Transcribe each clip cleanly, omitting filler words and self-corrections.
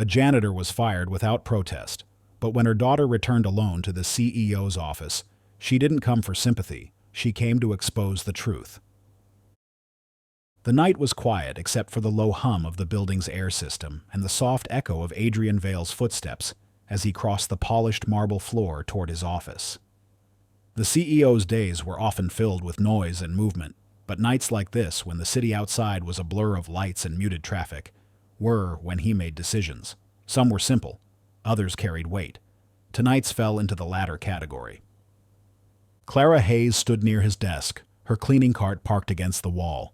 A janitor was fired without protest, but when her daughter returned alone to the CEO's office, she didn't come for sympathy, she came to expose the truth. The night was quiet except for the low hum of the building's air system and the soft echo of Adrian Vale's footsteps as he crossed the polished marble floor toward his office. The CEO's days were often filled with noise and movement, but nights like this, when the city outside was a blur of lights and muted traffic, were when he made decisions. Some were simple, others carried weight. Tonight's fell into the latter category. Clara Hayes stood near his desk, her cleaning cart parked against the wall.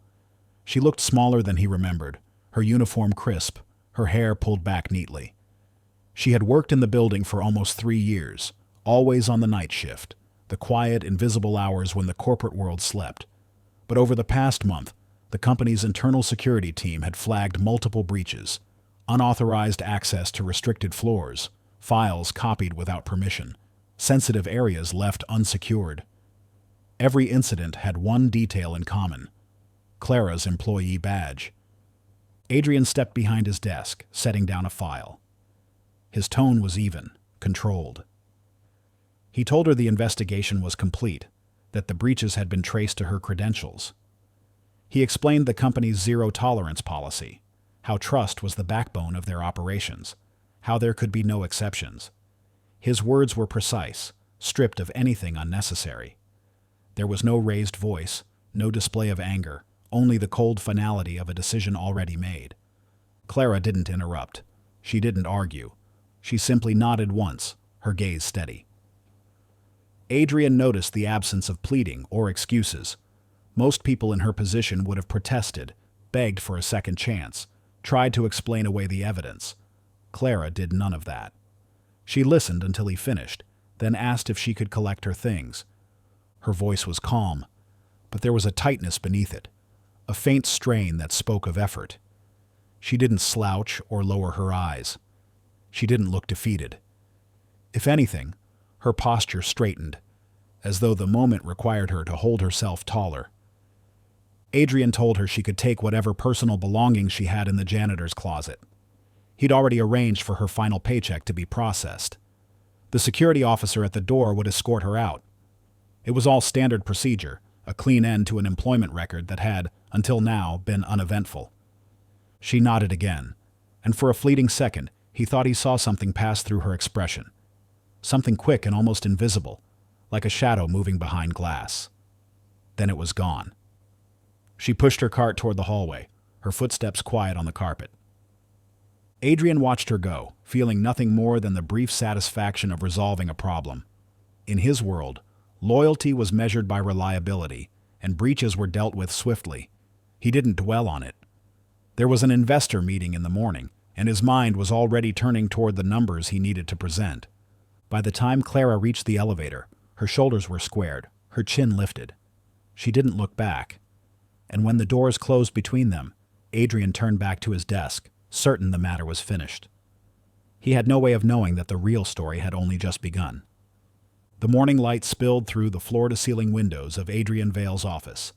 She looked smaller than he remembered, her uniform crisp, her hair pulled back neatly. She had worked in the building for almost 3 years, always on the night shift, the quiet, invisible hours when the corporate world slept. But over the past month, the company's internal security team had flagged multiple breaches, unauthorized access to restricted floors, files copied without permission, sensitive areas left unsecured. Every incident had one detail in common: Clara's employee badge. Adrian stepped behind his desk, setting down a file. His tone was even, controlled. He told her the investigation was complete, that the breaches had been traced to her credentials. He explained the company's zero-tolerance policy, how trust was the backbone of their operations, how there could be no exceptions. His words were precise, stripped of anything unnecessary. There was no raised voice, no display of anger, only the cold finality of a decision already made. Clara didn't interrupt. She didn't argue. She simply nodded once, her gaze steady. Adrian noticed the absence of pleading or excuses. Most people in her position would have protested, begged for a second chance, tried to explain away the evidence. Clara did none of that. She listened until he finished, then asked if she could collect her things. Her voice was calm, but there was a tightness beneath it, a faint strain that spoke of effort. She didn't slouch or lower her eyes. She didn't look defeated. If anything, her posture straightened, as though the moment required her to hold herself taller. Adrian told her she could take whatever personal belongings she had in the janitor's closet. He'd already arranged for her final paycheck to be processed. The security officer at the door would escort her out. It was all standard procedure, a clean end to an employment record that had, until now, been uneventful. She nodded again, and for a fleeting second, he thought he saw something pass through her expression. Something quick and almost invisible, like a shadow moving behind glass. Then it was gone. She pushed her cart toward the hallway, her footsteps quiet on the carpet. Adrian watched her go, feeling nothing more than the brief satisfaction of resolving a problem. In his world, loyalty was measured by reliability, and breaches were dealt with swiftly. He didn't dwell on it. There was an investor meeting in the morning, and his mind was already turning toward the numbers he needed to present. By the time Clara reached the elevator, her shoulders were squared, her chin lifted. She didn't look back. And when the doors closed between them, Adrian turned back to his desk, certain the matter was finished. He had no way of knowing that the real story had only just begun. The morning light spilled through the floor-to-ceiling windows of Adrian Vale's office,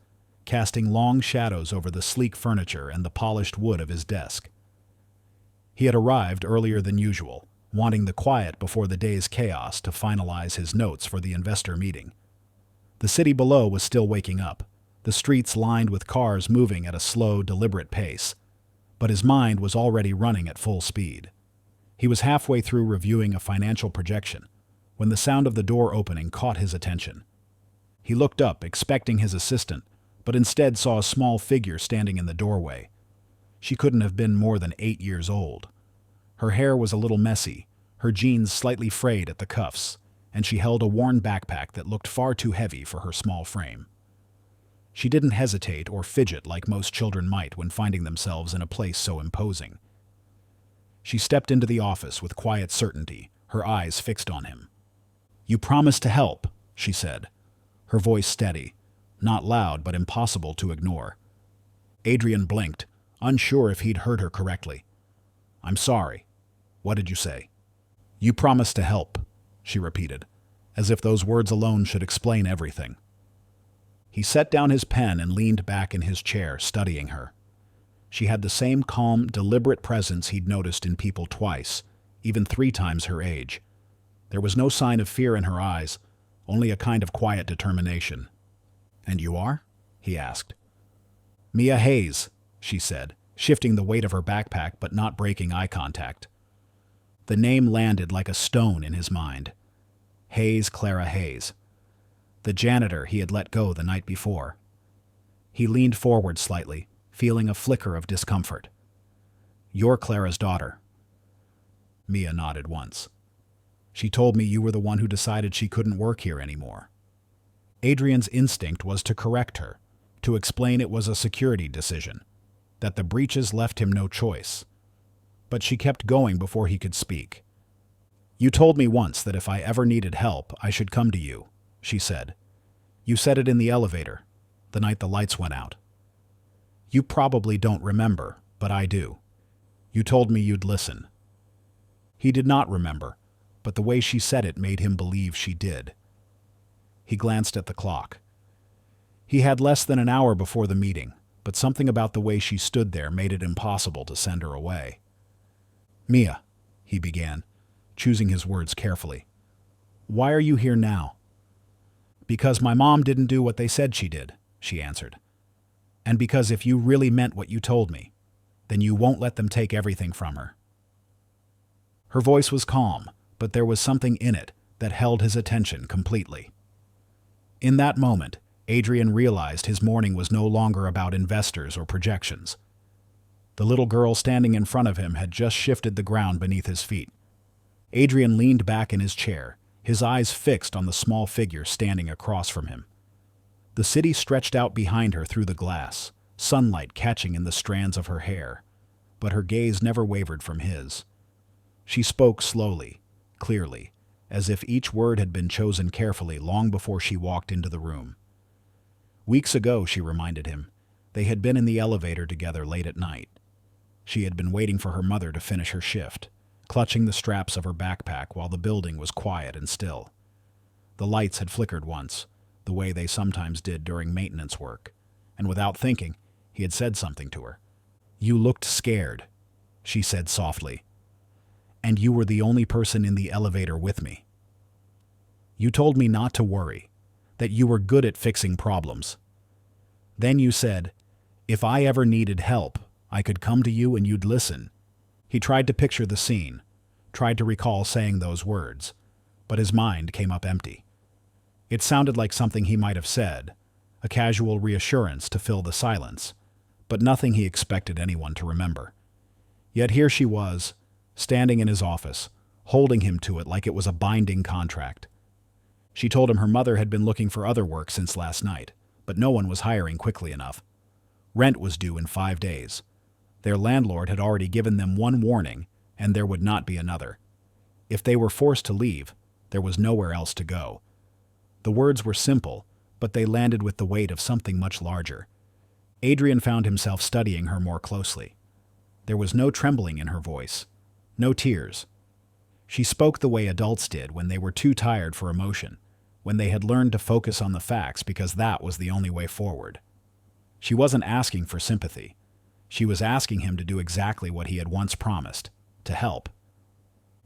casting long shadows over the sleek furniture and the polished wood of his desk. He had arrived earlier than usual, wanting the quiet before the day's chaos to finalize his notes for the investor meeting. The city below was still waking up, the streets lined with cars moving at a slow, deliberate pace, but his mind was already running at full speed. He was halfway through reviewing a financial projection when the sound of the door opening caught his attention. He looked up, expecting his assistant, but instead saw a small figure standing in the doorway. She couldn't have been more than 8 years old. Her hair was a little messy, her jeans slightly frayed at the cuffs, and she held a worn backpack that looked far too heavy for her small frame. She didn't hesitate or fidget like most children might when finding themselves in a place so imposing. She stepped into the office with quiet certainty, her eyes fixed on him. "You promised to help," she said, her voice steady, not loud but impossible to ignore. Adrian blinked, unsure if he'd heard her correctly. "I'm sorry. What did you say?" "You promised to help," she repeated, as if those words alone should explain everything. He set down his pen and leaned back in his chair, studying her. She had the same calm, deliberate presence he'd noticed in people twice, even 3 times her age. There was no sign of fear in her eyes, only a kind of quiet determination. "And you are?" he asked. "Mia Hayes," she said, shifting the weight of her backpack but not breaking eye contact. The name landed like a stone in his mind. Clara Hayes. The janitor he had let go the night before. He leaned forward slightly, feeling a flicker of discomfort. "You're Clara's daughter." Mia nodded once. "She told me you were the one who decided she couldn't work here anymore." Adrian's instinct was to correct her, to explain it was a security decision, that the breaches left him no choice. But she kept going before he could speak. "You told me once that if I ever needed help, I should come to you," she said. "You said it in the elevator, the night the lights went out. You probably don't remember, but I do. You told me you'd listen." He did not remember, but the way she said it made him believe she did. He glanced at the clock. He had less than an hour before the meeting, but something about the way she stood there made it impossible to send her away. "Mia," he began, choosing his words carefully. "Why are you here now?" "Because my mom didn't do what they said she did," she answered. "And because if you really meant what you told me, then you won't let them take everything from her." Her voice was calm, but there was something in it that held his attention completely. In that moment, Adrian realized his morning was no longer about investors or projections. The little girl standing in front of him had just shifted the ground beneath his feet. Adrian leaned back in his chair, his eyes fixed on the small figure standing across from him. The city stretched out behind her through the glass, sunlight catching in the strands of her hair, but her gaze never wavered from his. She spoke slowly, clearly, as if each word had been chosen carefully long before she walked into the room. Weeks ago, she reminded him, they had been in the elevator together late at night. She had been waiting for her mother to finish her shift, clutching the straps of her backpack while the building was quiet and still. The lights had flickered once, the way they sometimes did during maintenance work, and without thinking, he had said something to her. "You looked scared," she said softly. "And you were the only person in the elevator with me. You told me not to worry, that you were good at fixing problems. Then you said, if I ever needed help, I could come to you and you'd listen." He tried to picture the scene, tried to recall saying those words, but his mind came up empty. It sounded like something he might have said, a casual reassurance to fill the silence, but nothing he expected anyone to remember. Yet here she was, standing in his office, holding him to it like it was a binding contract. She told him her mother had been looking for other work since last night, but no one was hiring quickly enough. Rent was due in 5 days. Their landlord had already given them one warning, and there would not be another. If they were forced to leave, there was nowhere else to go. The words were simple, but they landed with the weight of something much larger. Adrian found himself studying her more closely. There was no trembling in her voice, no tears. She spoke the way adults did when they were too tired for emotion, when they had learned to focus on the facts because that was the only way forward. She wasn't asking for sympathy. She was asking him to do exactly what he had once promised, to help.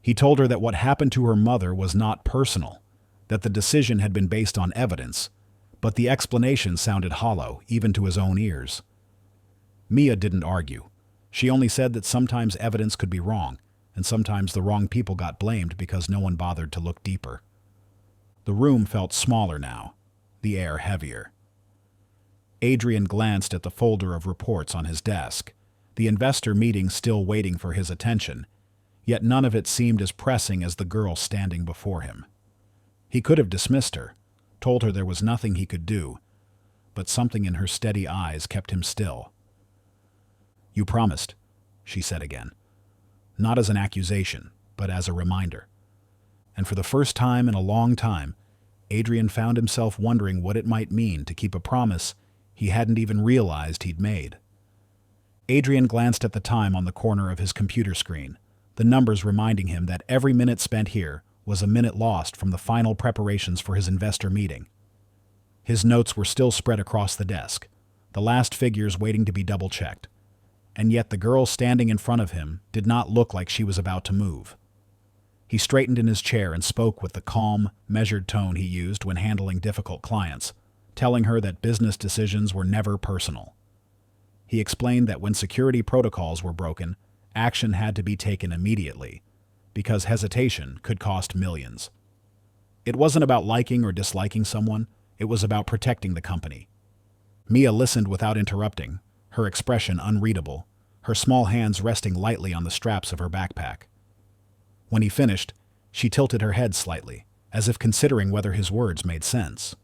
He told her that what happened to her mother was not personal, that the decision had been based on evidence, but the explanation sounded hollow, even to his own ears. Mia didn't argue. She only said that sometimes evidence could be wrong, and sometimes the wrong people got blamed because no one bothered to look deeper. The room felt smaller now, the air heavier. Adrian glanced at the folder of reports on his desk, the investor meeting still waiting for his attention, yet none of it seemed as pressing as the girl standing before him. He could have dismissed her, told her there was nothing he could do, but something in her steady eyes kept him still. "You promised," she said again, not as an accusation, but as a reminder. And for the first time in a long time, Adrian found himself wondering what it might mean to keep a promise he hadn't even realized he'd made. Adrian glanced at the time on the corner of his computer screen, the numbers reminding him that every minute spent here was a minute lost from the final preparations for his investor meeting. His notes were still spread across the desk, the last figures waiting to be double-checked. and yet the girl standing in front of him did not look like she was about to move. He straightened in his chair and spoke with the calm, measured tone he used when handling difficult clients, telling her that business decisions were never personal. He explained that when security protocols were broken, action had to be taken immediately, because hesitation could cost millions. It wasn't about liking or disliking someone, it was about protecting the company. Mia listened without interrupting, her expression unreadable, her small hands resting lightly on the straps of her backpack. When he finished, she tilted her head slightly, as if considering whether his words made sense.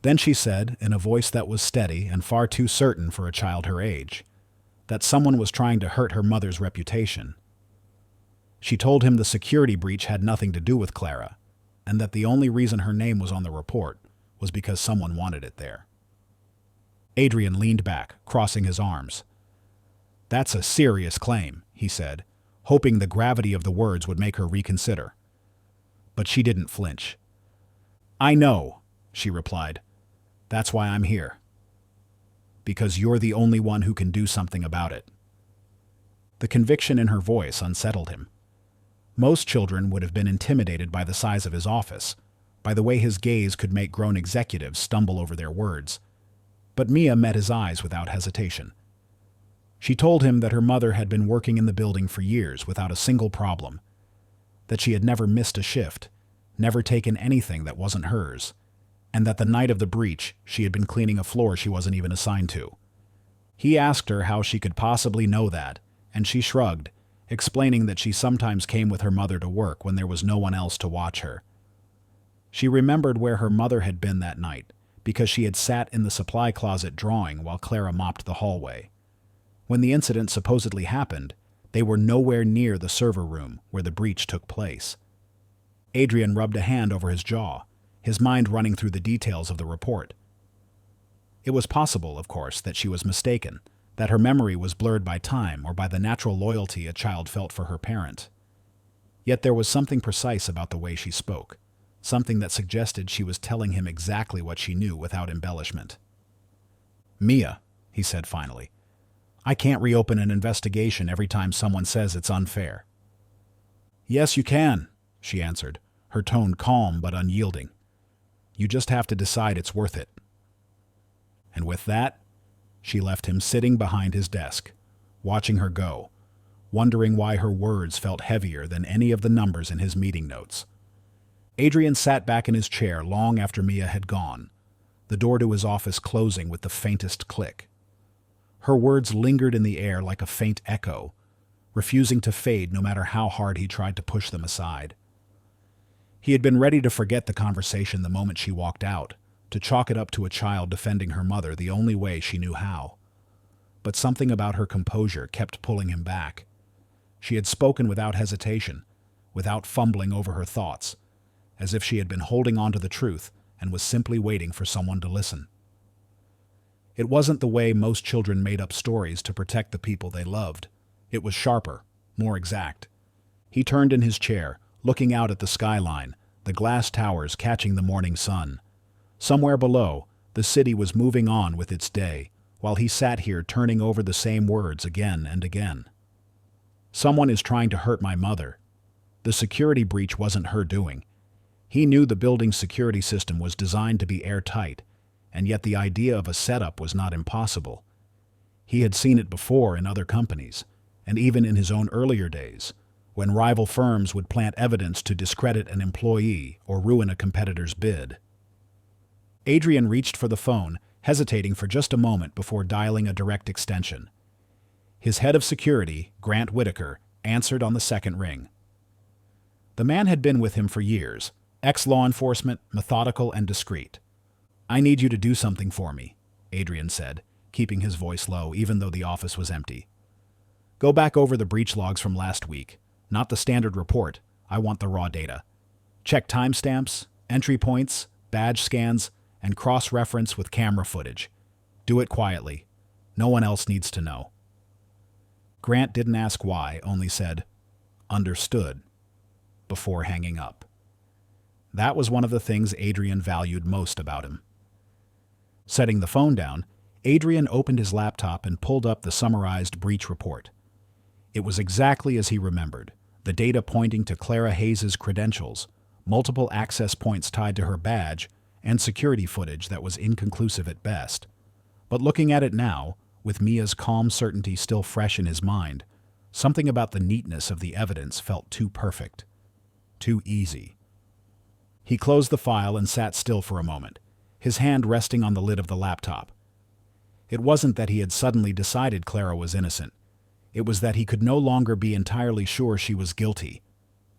Then she said, in a voice that was steady and far too certain for a child her age, that someone was trying to hurt her mother's reputation. She told him the security breach had nothing to do with Clara, and that the only reason her name was on the report was because someone wanted it there. Adrian leaned back, crossing his arms. "That's a serious claim," he said, hoping the gravity of the words would make her reconsider. But she didn't flinch. "I know," she replied. "That's why I'm here. Because you're the only one who can do something about it." The conviction in her voice unsettled him. Most children would have been intimidated by the size of his office, by the way his gaze could make grown executives stumble over their words. But Mia met his eyes without hesitation. She told him that her mother had been working in the building for years without a single problem, that she had never missed a shift, never taken anything that wasn't hers, and that the night of the breach she had been cleaning a floor she wasn't even assigned to. He asked her how she could possibly know that, and she shrugged, explaining that she sometimes came with her mother to work when there was no one else to watch her. She remembered where her mother had been that night, because she had sat in the supply closet drawing while Clara mopped the hallway. When the incident supposedly happened, they were nowhere near the server room where the breach took place. Adrian rubbed a hand over his jaw, his mind running through the details of the report. It was possible, of course, that she was mistaken, that her memory was blurred by time or by the natural loyalty a child felt for her parent. Yet there was something precise about the way she spoke, something that suggested she was telling him exactly what she knew without embellishment. "Mia," he said finally, "I can't reopen an investigation every time someone says it's unfair." "Yes, you can," she answered, her tone calm but unyielding. "You just have to decide it's worth it." And with that, she left him sitting behind his desk, watching her go, wondering why her words felt heavier than any of the numbers in his meeting notes. Adrian sat back in his chair long after Mia had gone, the door to his office closing with the faintest click. Her words lingered in the air like a faint echo, refusing to fade no matter how hard he tried to push them aside. He had been ready to forget the conversation the moment she walked out, to chalk it up to a child defending her mother the only way she knew how. But something about her composure kept pulling him back. She had spoken without hesitation, without fumbling over her thoughts, as if she had been holding on to the truth and was simply waiting for someone to listen. It wasn't the way most children made up stories to protect the people they loved. It was sharper, more exact. He turned in his chair, looking out at the skyline, the glass towers catching the morning sun. Somewhere below, the city was moving on with its day, while he sat here turning over the same words again and again. "Someone is trying to hurt my mother." The security breach wasn't her doing. He knew the building's security system was designed to be airtight, and yet the idea of a setup was not impossible. He had seen it before in other companies, and even in his own earlier days, when rival firms would plant evidence to discredit an employee or ruin a competitor's bid. Adrian reached for the phone, hesitating for just a moment before dialing a direct extension. His head of security, Grant Whitaker, answered on the second ring. The man had been with him for years, ex-law enforcement, methodical and discreet. "I need you to do something for me," Adrian said, keeping his voice low even though the office was empty. "Go back over the breach logs from last week. Not the standard report. I want the raw data. Check timestamps, entry points, badge scans, and cross-reference with camera footage. Do it quietly. No one else needs to know." Grant didn't ask why, only said, "Understood," before hanging up. That was one of the things Adrian valued most about him. Setting the phone down, Adrian opened his laptop and pulled up the summarized breach report. It was exactly as he remembered, the data pointing to Clara Hayes' credentials, multiple access points tied to her badge, and security footage that was inconclusive at best. But looking at it now, with Mia's calm certainty still fresh in his mind, something about the neatness of the evidence felt too perfect, too easy. He closed the file and sat still for a moment, his hand resting on the lid of the laptop. It wasn't that he had suddenly decided Clara was innocent. It was that he could no longer be entirely sure she was guilty.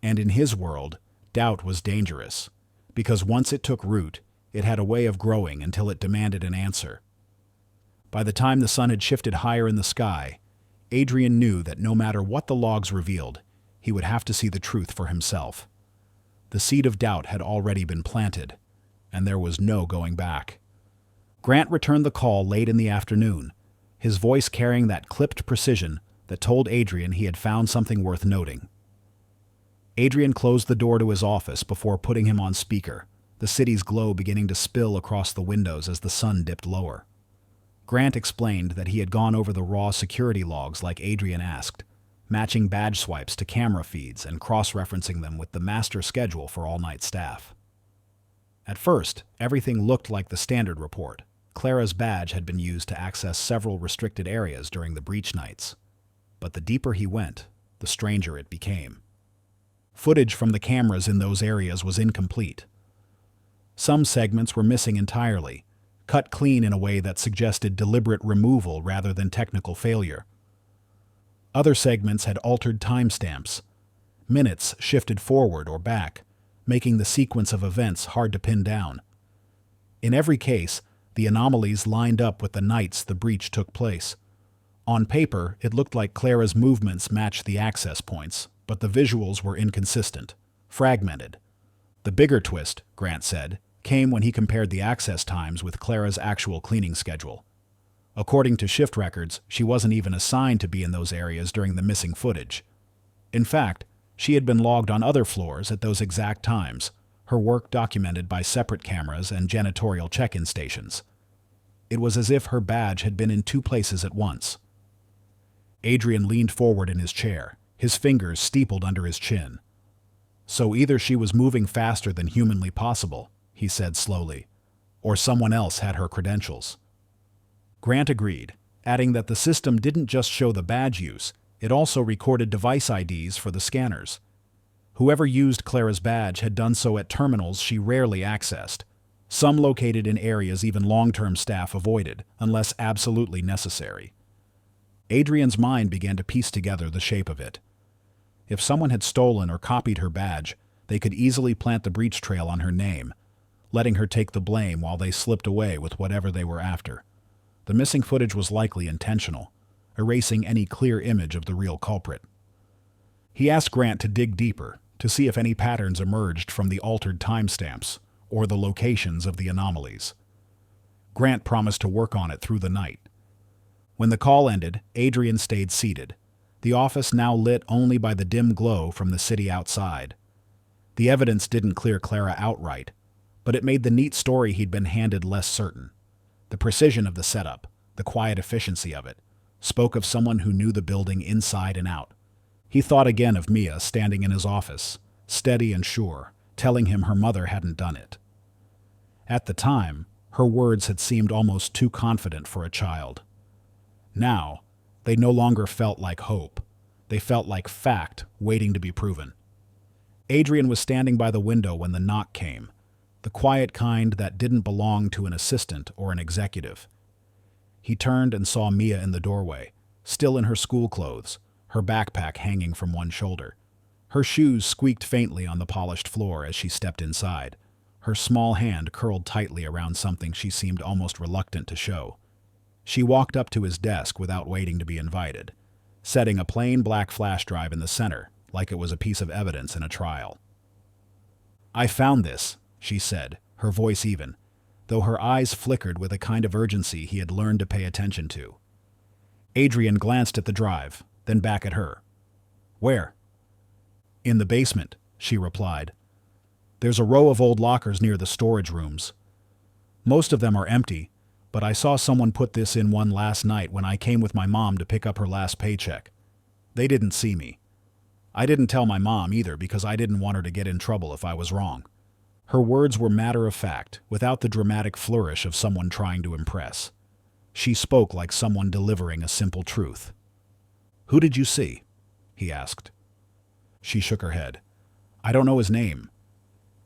And in his world, doubt was dangerous, because once it took root, it had a way of growing until it demanded an answer. By the time the sun had shifted higher in the sky, Adrian knew that no matter what the logs revealed, he would have to see the truth for himself. The seed of doubt had already been planted, and there was no going back. Grant returned the call late in the afternoon, his voice carrying that clipped precision that told Adrian he had found something worth noting. Adrian closed the door to his office before putting him on speaker, the city's glow beginning to spill across the windows as the sun dipped lower. Grant explained that he had gone over the raw security logs like Adrian asked, matching badge swipes to camera feeds and cross-referencing them with the master schedule for all-night staff. At first, everything looked like the standard report. Clara's badge had been used to access several restricted areas during the breach nights. But the deeper he went, the stranger it became. Footage from the cameras in those areas was incomplete. Some segments were missing entirely, cut clean in a way that suggested deliberate removal rather than technical failure. Other segments had altered timestamps. Minutes shifted forward or back, making the sequence of events hard to pin down. In every case, the anomalies lined up with the nights the breach took place. On paper, it looked like Clara's movements matched the access points, but the visuals were inconsistent, fragmented. The bigger twist, Grant said, came when he compared the access times with Clara's actual cleaning schedule. According to shift records, she wasn't even assigned to be in those areas during the missing footage. In fact, she had been logged on other floors at those exact times, her work documented by separate cameras and janitorial check-in stations. It was as if her badge had been in two places at once. Adrian leaned forward in his chair, his fingers steepled under his chin. So either she was moving faster than humanly possible, he said slowly, or someone else had her credentials. Grant agreed, adding that the system didn't just show the badge use, it also recorded device IDs for the scanners. Whoever used Clara's badge had done so at terminals she rarely accessed, some located in areas even long-term staff avoided, unless absolutely necessary. Adrian's mind began to piece together the shape of it. If someone had stolen or copied her badge, they could easily plant the breach trail on her name, letting her take the blame while they slipped away with whatever they were after. The missing footage was likely intentional, erasing any clear image of the real culprit. He asked Grant to dig deeper, to see if any patterns emerged from the altered timestamps or the locations of the anomalies. Grant promised to work on it through the night. When the call ended, Adrian stayed seated, the office now lit only by the dim glow from the city outside. The evidence didn't clear Clara outright, but it made the neat story he'd been handed less certain. The precision of the setup, the quiet efficiency of it, spoke of someone who knew the building inside and out. He thought again of Mia standing in his office, steady and sure, telling him her mother hadn't done it. At the time, her words had seemed almost too confident for a child. Now, they no longer felt like hope. They felt like fact waiting to be proven. Adrian was standing by the window when the knock came, the quiet kind that didn't belong to an assistant or an executive. He turned and saw Mia in the doorway, still in her school clothes, her backpack hanging from one shoulder. Her shoes squeaked faintly on the polished floor as she stepped inside, her small hand curled tightly around something she seemed almost reluctant to show. She walked up to his desk without waiting to be invited, setting a plain black flash drive in the center, like it was a piece of evidence in a trial. "I found this," she said, her voice even, though her eyes flickered with a kind of urgency he had learned to pay attention to. Adrian glanced at the drive, then back at her. "Where?" "In the basement," she replied. "There's a row of old lockers near the storage rooms. Most of them are empty, but I saw someone put this in one last night when I came with my mom to pick up her last paycheck. They didn't see me. I didn't tell my mom either because I didn't want her to get in trouble if I was wrong. Her words were matter of fact, without the dramatic flourish of someone trying to impress. She spoke like someone delivering a simple truth. "Who did you see?" he asked. She shook her head. "I don't know his name.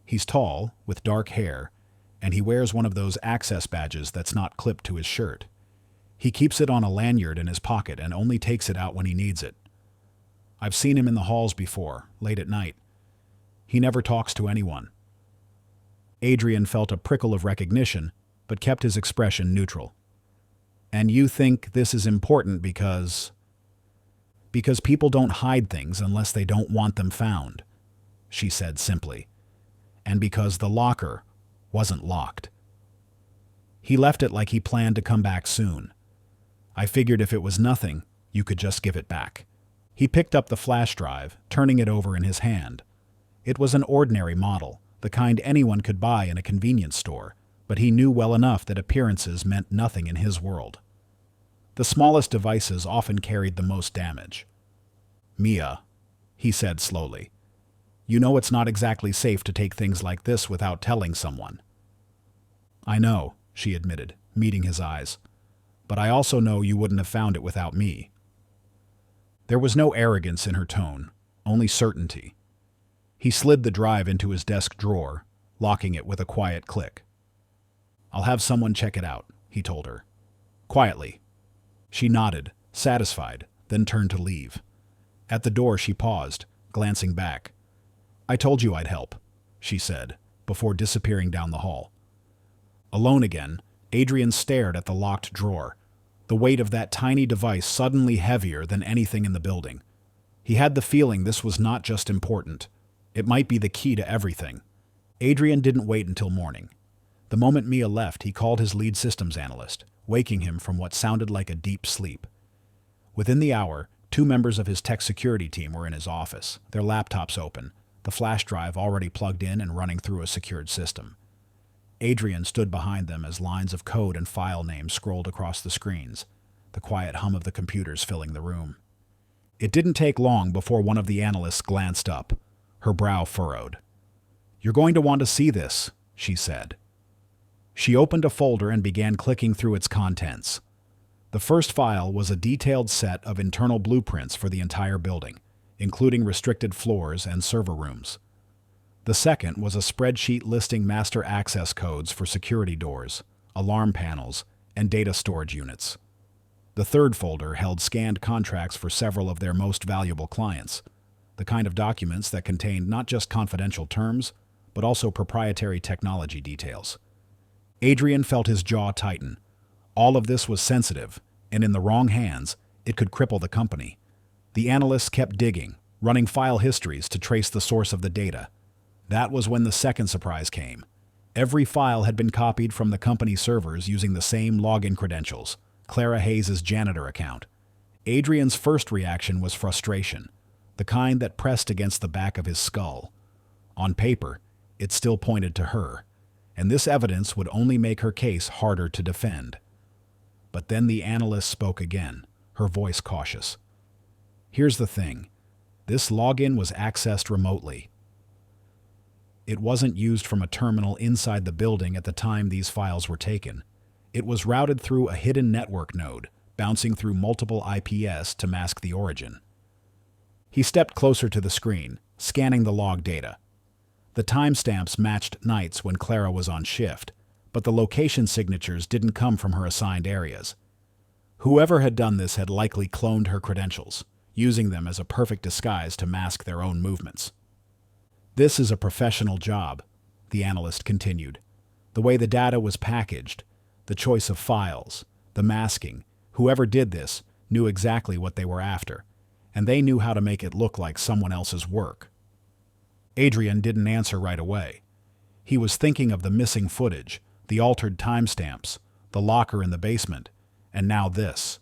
He's tall, with dark hair, and he wears one of those access badges that's not clipped to his shirt. He keeps it on a lanyard in his pocket and only takes it out when he needs it. I've seen him in the halls before, late at night. He never talks to anyone." Adrian felt a prickle of recognition, but kept his expression neutral. "And you think this is important because people don't hide things unless they don't want them found," she said simply. "And because the locker wasn't locked. He left it like he planned to come back soon. I figured if it was nothing, you could just give it back." He picked up the flash drive, turning it over in his hand. It was an ordinary model, the kind anyone could buy in a convenience store, but he knew well enough that appearances meant nothing in his world. The smallest devices often carried the most damage. "Mia," he said slowly, "you know it's not exactly safe to take things like this without telling someone." "I know," she admitted, meeting his eyes. "But I also know you wouldn't have found it without me." There was no arrogance in her tone, only certainty. He slid the drive into his desk drawer, locking it with a quiet click. "I'll have someone check it out," he told her. Quietly. She nodded, satisfied, then turned to leave. At the door she paused, glancing back. "I told you I'd help," she said, before disappearing down the hall. Alone again, Adrian stared at the locked drawer, the weight of that tiny device suddenly heavier than anything in the building. He had the feeling this was not just important. It might be the key to everything. Adrian didn't wait until morning. The moment Mia left, he called his lead systems analyst, waking him from what sounded like a deep sleep. Within the hour, 2 members of his tech security team were in his office, their laptops open, the flash drive already plugged in and running through a secured system. Adrian stood behind them as lines of code and file names scrolled across the screens, the quiet hum of the computers filling the room. It didn't take long before one of the analysts glanced up, her brow furrowed. "You're going to want to see this," she said. She opened a folder and began clicking through its contents. The first file was a detailed set of internal blueprints for the entire building, including restricted floors and server rooms. The second was a spreadsheet listing master access codes for security doors, alarm panels, and data storage units. The third folder held scanned contracts for several of their most valuable clients, the kind of documents that contained not just confidential terms, but also proprietary technology details. Adrian felt his jaw tighten. All of this was sensitive, and in the wrong hands, it could cripple the company. The analysts kept digging, running file histories to trace the source of the data. That was when the second surprise came. Every file had been copied from the company servers using the same login credentials, Clara Hayes' Janitor account. Adrian's first reaction was frustration, the kind that pressed against the back of his skull. On paper, it still pointed to her, and this evidence would only make her case harder to defend. But then the analyst spoke again, her voice cautious. "Here's the thing. This login was accessed remotely. It wasn't used from a terminal inside the building at the time these files were taken. It was routed through a hidden network node, bouncing through multiple IPs to mask the origin." He stepped closer to the screen, scanning the log data. The timestamps matched nights when Clara was on shift, but the location signatures didn't come from her assigned areas. Whoever had done this had likely cloned her credentials, using them as a perfect disguise to mask their own movements. "This is a professional job," the analyst continued. "The way the data was packaged, the choice of files, the masking, whoever did this knew exactly what they were after, and they knew how to make it look like someone else's work." Adrian didn't answer right away. He was thinking of the missing footage, the altered timestamps, the locker in the basement, and now this,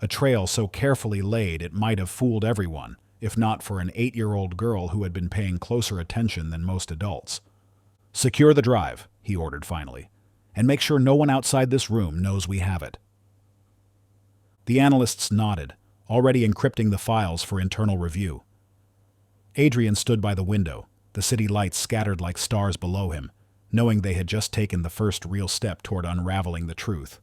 a trail so carefully laid it might have fooled everyone, if not for an 8-year-old girl who had been paying closer attention than most adults. "Secure the drive," he ordered finally. And make sure no one outside this room knows we have it." The analysts nodded, already encrypting the files for internal review. Adrian stood by the window, the city lights scattered like stars below him, knowing they had just taken the first real step toward unraveling the truth.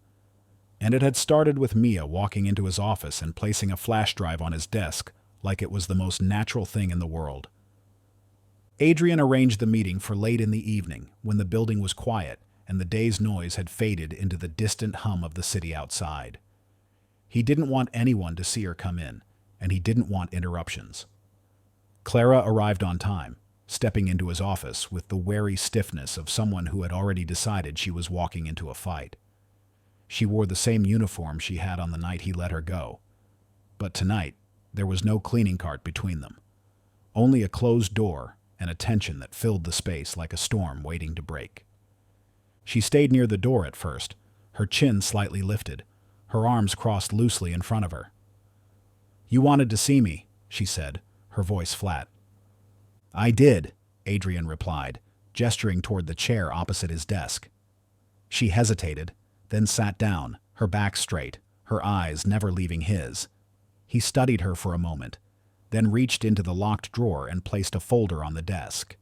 And it had started with Mia walking into his office and placing a flash drive on his desk like it was the most natural thing in the world. Adrian arranged the meeting for late in the evening, when the building was quiet and the day's noise had faded into the distant hum of the city outside. He didn't want anyone to see her come in, and he didn't want interruptions. Clara arrived on time, stepping into his office with the wary stiffness of someone who had already decided she was walking into a fight. She wore the same uniform she had on the night he let her go. But tonight, there was no cleaning cart between them. Only a closed door and a tension that filled the space like a storm waiting to break. She stayed near the door at first, her chin slightly lifted, her arms crossed loosely in front of her. "You wanted to see me," she said, her voice flat. "I did," Adrian replied, gesturing toward the chair opposite his desk. She hesitated, then sat down, her back straight, her eyes never leaving his. He studied her for a moment, then reached into the locked drawer and placed a folder on the desk.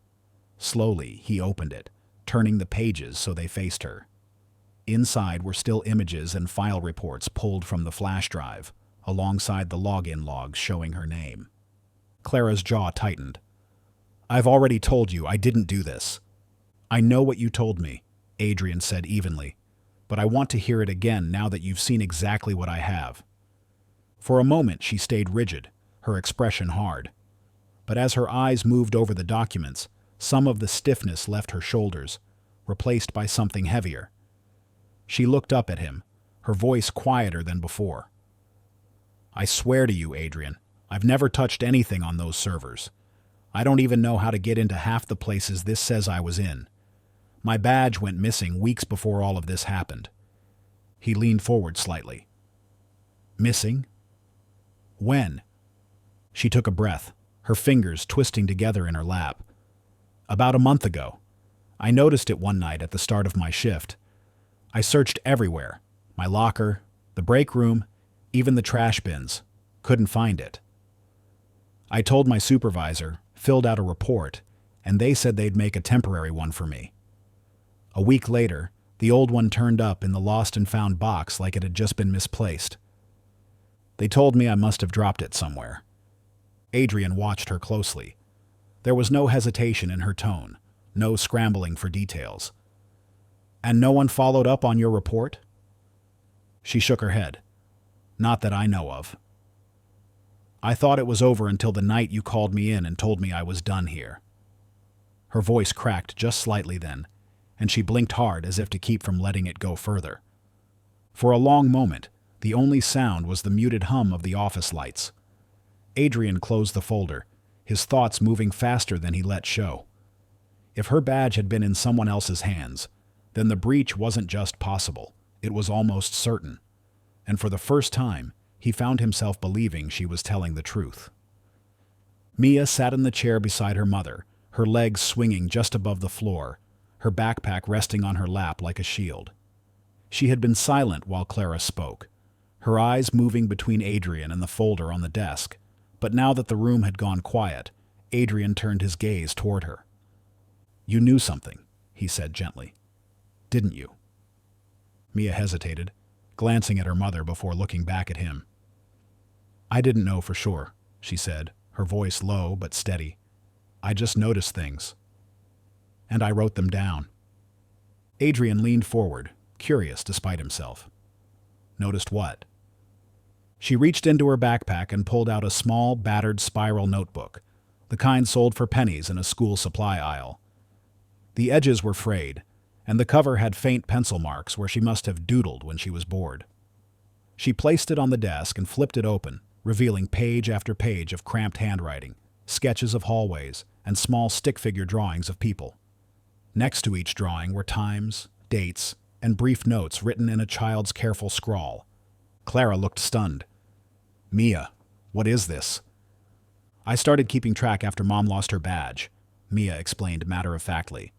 Slowly, he opened it, turning the pages so they faced her. Inside were still images and file reports pulled from the flash drive, alongside the login logs showing her name. Clara's jaw tightened. "I've already told you I didn't do this." "I know what you told me," Adrian said evenly, "but I want to hear it again now that you've seen exactly what I have." For a moment she stayed rigid, her expression hard. But as her eyes moved over the documents, some of the stiffness left her shoulders, replaced by something heavier. She looked up at him, her voice quieter than before. "I swear to you, Adrian, I've never touched anything on those servers. I don't even know how to get into half the places this says I was in. My badge went missing weeks before all of this happened." He leaned forward slightly. "Missing? When?" She took a breath, her fingers twisting together in her lap. "About a month ago. I noticed it one night at the start of my shift. I searched everywhere, my locker, the break room, even the trash bins. Couldn't find it. I told my supervisor, filled out a report, and they said they'd make a temporary one for me. A week later, the old one turned up in the lost and found box like it had just been misplaced. They told me I must have dropped it somewhere." Adrian watched her closely. There was no hesitation in her tone, no scrambling for details. "And no one followed up on your report?" She shook her head. "Not that I know of." "I thought it was over until the night you called me in and told me I was done here." Her voice cracked just slightly then, and she blinked hard as if to keep from letting it go further. For a long moment, the only sound was the muted hum of the office lights. Adrian closed the folder, his thoughts moving faster than he let show. If her badge had been in someone else's hands, then the breach wasn't just possible, it was almost certain. And for the first time, he found himself believing she was telling the truth. Mia sat in the chair beside her mother, her legs swinging just above the floor, her backpack resting on her lap like a shield. She had been silent while Clara spoke, her eyes moving between Adrian and the folder on the desk, but now that the room had gone quiet, Adrian turned his gaze toward her. "You knew something," he said gently. "Didn't you?" Mia hesitated, glancing at her mother before looking back at him. "I didn't know for sure," she said, her voice low but steady. "I just noticed things. And I wrote them down." Adrian leaned forward, curious despite himself. "Noticed what?" She reached into her backpack and pulled out a small, battered spiral notebook, the kind sold for pennies in a school supply aisle. The edges were frayed, and the cover had faint pencil marks where she must have doodled when she was bored. She placed it on the desk and flipped it open, revealing page after page of cramped handwriting, sketches of hallways, and small stick figure drawings of people. Next to each drawing were times, dates, and brief notes written in a child's careful scrawl. Clara looked stunned. "Mia, what is this?" "I started keeping track after Mom lost her badge," Mia explained matter-of-factly.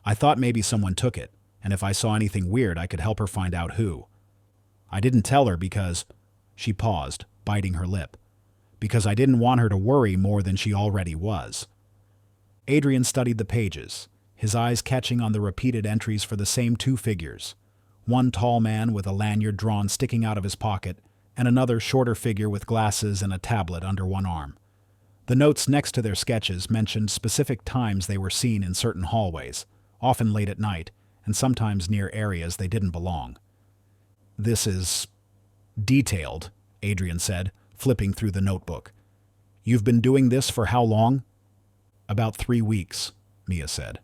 "I thought maybe someone took it, and if I saw anything weird, I could help her find out who. I didn't tell her because—" She paused, biting her lip. "Because I didn't want her to worry more than she already was." Adrian studied the pages, his eyes catching on the repeated entries for the same two figures. One tall man with a lanyard drawn sticking out of his pocket, and another shorter figure with glasses and a tablet under one arm. The notes next to their sketches mentioned specific times they were seen in certain hallways, often late at night, and sometimes near areas they didn't belong. "This is detailed," Adrian said, flipping through the notebook. "You've been doing this for how long?" "About 3 weeks," Mia said.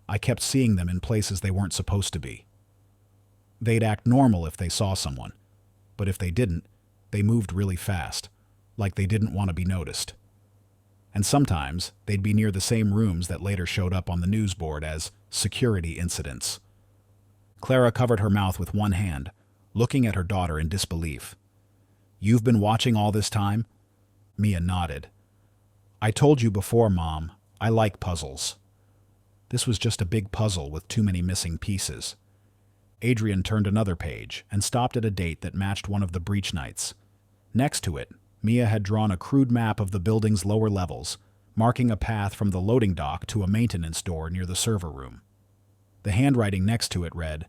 "I kept seeing them in places they weren't supposed to be. They'd act normal if they saw someone, but if they didn't, they moved really fast, like they didn't want to be noticed. And sometimes they'd be near the same rooms that later showed up on the news board as security incidents." Clara covered her mouth with one hand, looking at her daughter in disbelief. "You've been watching all this time?" Mia nodded. "I told you before, Mom, I like puzzles." This was just a big puzzle with too many missing pieces. Adrian turned another page and stopped at a date that matched one of the breach nights. Next to it, Mia had drawn a crude map of the building's lower levels, marking a path from the loading dock to a maintenance door near the server room. The handwriting next to it read,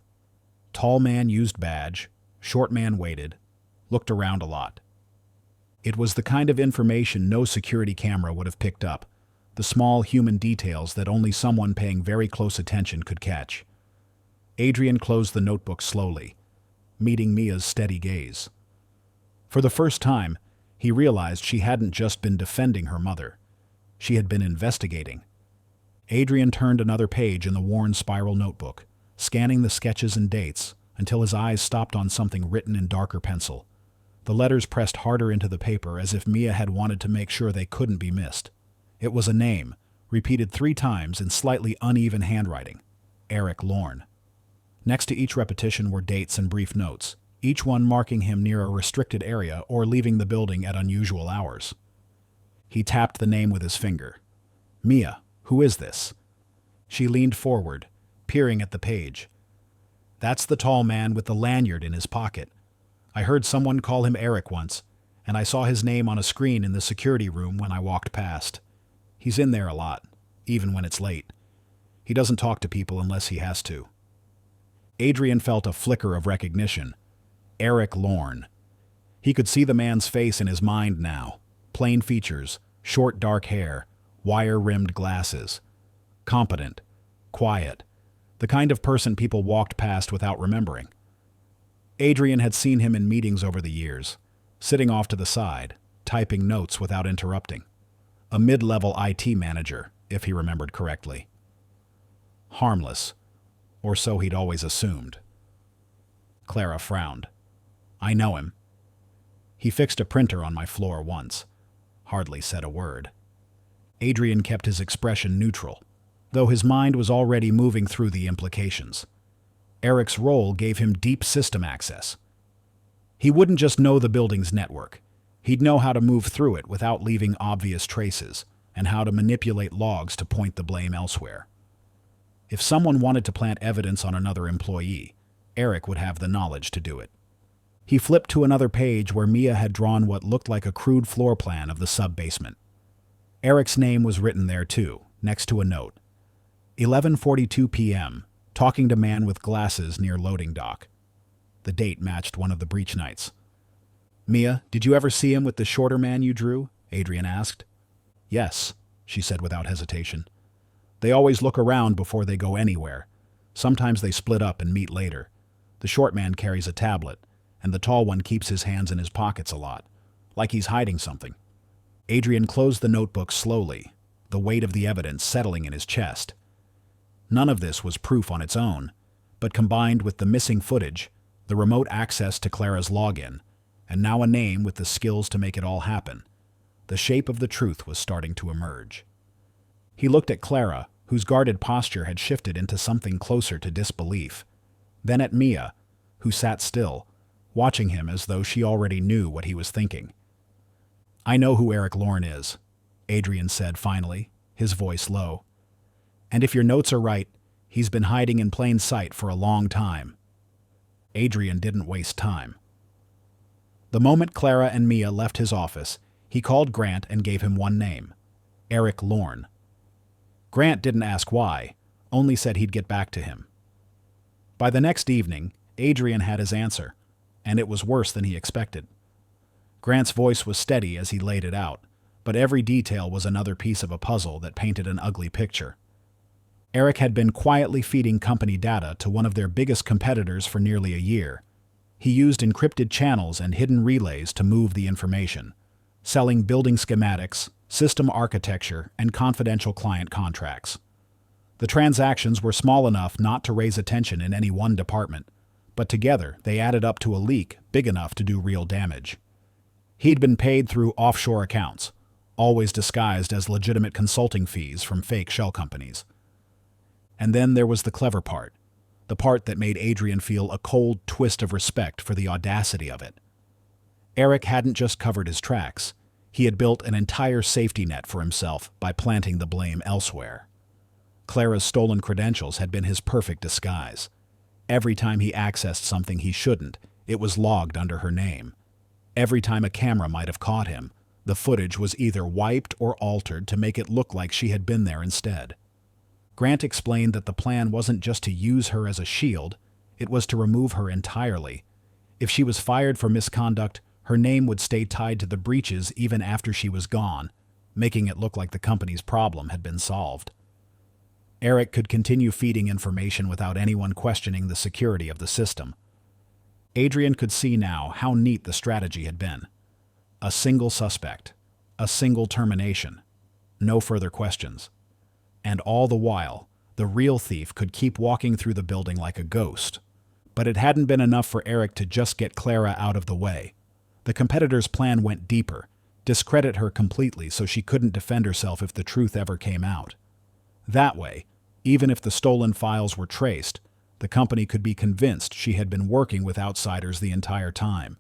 "Tall man used badge, short man waited, looked around a lot." It was the kind of information no security camera would have picked up, the small human details that only someone paying very close attention could catch. Adrian closed the notebook slowly, meeting Mia's steady gaze. For the first time, he realized she hadn't just been defending her mother. She had been investigating. Adrian turned another page in the worn spiral notebook, scanning the sketches and dates until his eyes stopped on something written in darker pencil. The letters pressed harder into the paper as if Mia had wanted to make sure they couldn't be missed. It was a name, repeated 3 times in slightly uneven handwriting: Eric Lorne. Next to each repetition were dates and brief notes, each one marking him near a restricted area or leaving the building at unusual hours. He tapped the name with his finger. "Mia, who is this?" She leaned forward, peering at the page. "That's the tall man with the lanyard in his pocket. I heard someone call him Eric once, and I saw his name on a screen in the security room when I walked past. He's in there a lot, even when it's late. He doesn't talk to people unless he has to." Adrian felt a flicker of recognition. Eric Lorne. He could see the man's face in his mind now. Plain features, short dark hair, wire-rimmed glasses. Competent, quiet, the kind of person people walked past without remembering. Adrian had seen him in meetings over the years, sitting off to the side, typing notes without interrupting. A mid-level IT manager, if he remembered correctly. Harmless, or so he'd always assumed. Clara frowned. "I know him. He fixed a printer on my floor once." Hardly said a word. Adrian kept his expression neutral, though his mind was already moving through the implications. Eric's role gave him deep system access. He wouldn't just know the building's network. He'd know how to move through it without leaving obvious traces, and how to manipulate logs to point the blame elsewhere. If someone wanted to plant evidence on another employee, Eric would have the knowledge to do it. He flipped to another page where Mia had drawn what looked like a crude floor plan of the sub-basement. Eric's name was written there too, next to a note. 11:42 p.m., talking to man with glasses near loading dock. The date matched one of the breach nights. "Mia, did you ever see him with the shorter man you drew?" Adrian asked. "Yes," she said without hesitation. "They always look around before they go anywhere. Sometimes they split up and meet later. The short man carries a tablet, and the tall one keeps his hands in his pockets a lot, like he's hiding something." Adrian closed the notebook slowly, the weight of the evidence settling in his chest. None of this was proof on its own, but combined with the missing footage, the remote access to Clara's login, and now a name with the skills to make it all happen, the shape of the truth was starting to emerge. He looked at Clara, whose guarded posture had shifted into something closer to disbelief, then at Mia, who sat still, watching him as though she already knew what he was thinking. "I know who Eric Lorne is," Adrian said finally, his voice low. "And if your notes are right, He's been hiding in plain sight for a long time. Adrian didn't waste time. The moment Clara and Mia left his office, he called Grant and gave him one name: Eric Lorne. Grant didn't ask why, only said he'd get back to him. By the next evening, Adrian had his answer, and it was worse than he expected. Grant's voice was steady as he laid it out, but every detail was another piece of a puzzle that painted an ugly picture. Eric had been quietly feeding company data to one of their biggest competitors for nearly a year. He used encrypted channels and hidden relays to move the information, selling building schematics, system architecture, and confidential client contracts. The transactions were small enough not to raise attention in any one department, but together they added up to a leak big enough to do real damage. He'd been paid through offshore accounts, always disguised as legitimate consulting fees from fake shell companies. And then there was the clever part, the part that made Adrian feel a cold twist of respect for the audacity of it. Eric hadn't just covered his tracks, he had built an entire safety net for himself by planting the blame elsewhere. Clara's stolen credentials had been his perfect disguise. Every time he accessed something he shouldn't, it was logged under her name. Every time a camera might have caught him, the footage was either wiped or altered to make it look like she had been there instead. Grant explained that the plan wasn't just to use her as a shield, it was to remove her entirely. If she was fired for misconduct, her name would stay tied to the breaches even after she was gone, making it look like the company's problem had been solved. Eric could continue feeding information without anyone questioning the security of the system. Adrian could see now how neat the strategy had been. A single suspect, a single termination, no further questions. And all the while, the real thief could keep walking through the building like a ghost. But it hadn't been enough for Eric to just get Clara out of the way. The competitor's plan went deeper, discredit her completely so she couldn't defend herself if the truth ever came out. That way, even if the stolen files were traced, the company could be convinced she had been working with outsiders the entire time.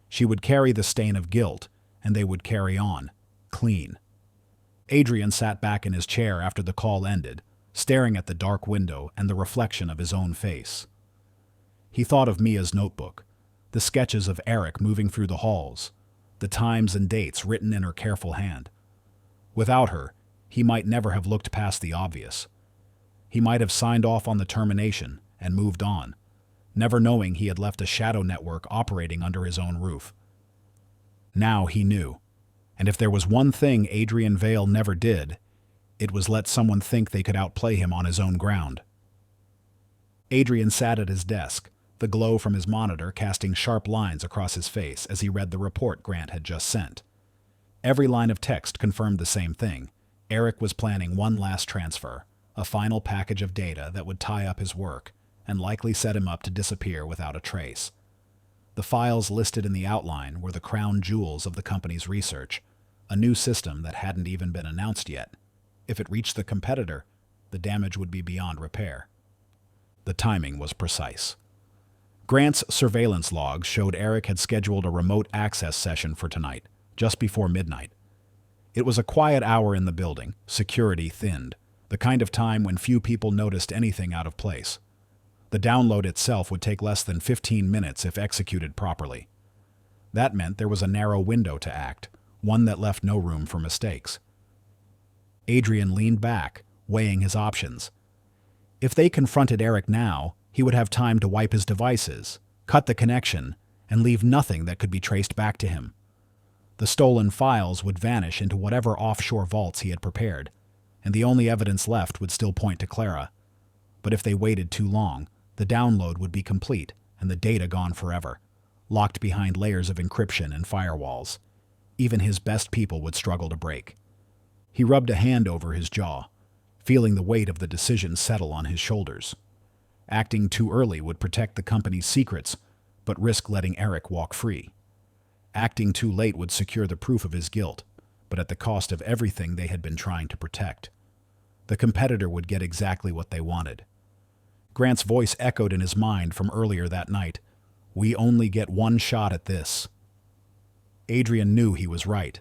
She would carry the stain of guilt, and they would carry on, clean. Adrian sat back in his chair after the call ended, staring at the dark window and the reflection of his own face. He thought of Mia's notebook, the sketches of Eric moving through the halls, the times and dates written in her careful hand. Without her, he might never have looked past the obvious. He might have signed off on the termination and moved on, never knowing he had left a shadow network operating under his own roof. Now he knew, and if there was one thing Adrian Vale never did, it was let someone think they could outplay him on his own ground. Adrian sat at his desk, the glow from his monitor casting sharp lines across his face as he read the report Grant had just sent. Every line of text confirmed the same thing. Eric was planning one last transfer, a final package of data that would tie up his work and likely set him up to disappear without a trace. The files listed in the outline were the crown jewels of the company's research, a new system that hadn't even been announced yet. If it reached the competitor, the damage would be beyond repair. The timing was precise. Grant's surveillance logs showed Eric had scheduled a remote access session for tonight, just before midnight. It was a quiet hour in the building, security thinned, the kind of time when few people noticed anything out of place. The download itself would take less than 15 minutes if executed properly. That meant there was a narrow window to act, one that left no room for mistakes. Adrian leaned back, weighing his options. If they confronted Eric now, he would have time to wipe his devices, cut the connection, and leave nothing that could be traced back to him. The stolen files would vanish into whatever offshore vaults he had prepared, and the only evidence left would still point to Clara. But if they waited too long, the download would be complete and the data gone forever, locked behind layers of encryption and firewalls. Even his best people would struggle to break. He rubbed a hand over his jaw, feeling the weight of the decision settle on his shoulders. Acting too early would protect the company's secrets, but risk letting Eric walk free. Acting too late would secure the proof of his guilt, but at the cost of everything they had been trying to protect. The competitor would get exactly what they wanted. Grant's voice echoed in his mind from earlier that night. "We only get one shot at this." Adrian knew he was right.